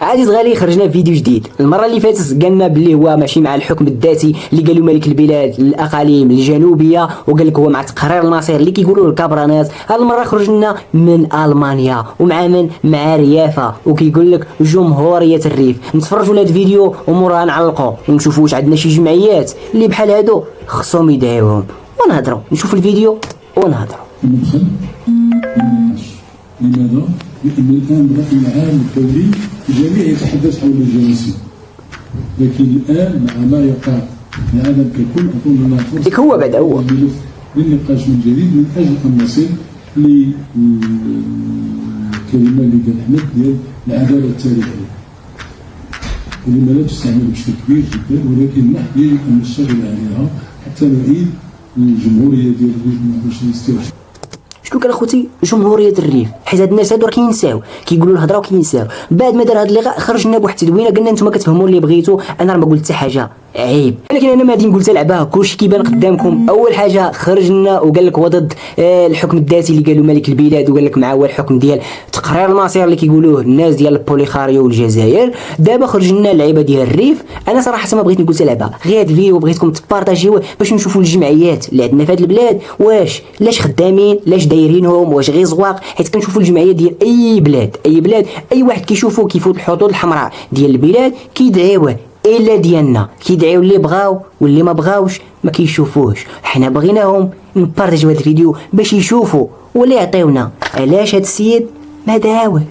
عزيز غالي، خرجنا في فيديو جديد. المره اللي فاتت قالنا باللي هو ماشي مع الحكم الذاتي اللي قالوا ملك البلاد الاقاليم الجنوبيه، وقال لك هو مع تقرير المصير اللي كيقولوا الكابرانات. هذه المره خرجنا من المانيا ومع من مع ريافه، وكيقول لك جمهوريه الريف. نتفرجوا لهذا الفيديو وموراها نعلقوا ونشوفوا واش عندنا شي جمعيات اللي بحال هادو خصهم يدعيوهم ونهضروا. نشوف الفيديو ونهضروا. لماذا؟ لأن الآن الرأي العام الدولي الجميع يتحدث حول الجنسية، لكن الآن مع ما يقع في العالم ككل أظن أنها فرصة هو بعد هو للنقاش من جديد من أجل أن نصل للكلمة اللي قال أحمد ديال العدالة التاريخية. كلمة لا تستعمل بشكل كبير جدا، ولكن نحن يجب أن نشتغل عليها حتى نعيد الجمهورية ديال الريف من 2026. شنو كان اخوتي جمهوريه الريف؟ حيت هاد الناس هادو راه كينساو، كيقولوا الهضره وكينساو. بعد ما دار هاد اللقاء خرجنا بواحد التدوينه قلنا نتوما كتفهموا اللي بغيتوا، انا راه ما قلت حتى حاجه عيب، ولكن انا ما غادي نقول حتى لعبه، كلشي كيبان قدامكم. اول حاجه خرجنا وقال لك هو ضد الحكم الذاتي اللي قالوا ملك البلاد، وقال لك مع هو الحكم ديال تقرير المصير اللي كيقولوه الناس ديال البوليخاريو والجزائر. دابا خرجنا اللعيبه ديال الريف. انا صراحه ما بغيت نقول حتى لعبه، غير هاد الفيديو بغيتكم تبارطاجيوه باش نشوفوا الجمعيات اللي عندنا في هاد البلاد لاش خدامين، لاش دايرينهم، واش غير زواق. حيت كنشوفوا الجمعيات ديال اي بلاد اي واحد كيشوفو كيفوت الحدود الحمراء ديال البلاد كيدعيوه، الا ديالنا كيدعيو اللي بغاو واللي ما بغاوش ما كيشوفوش. حنا بغيناهم نبارطاجيو هذا الفيديو باش يشوفوا ولا يعطيونا علاش هذا السيد ما دعاوش.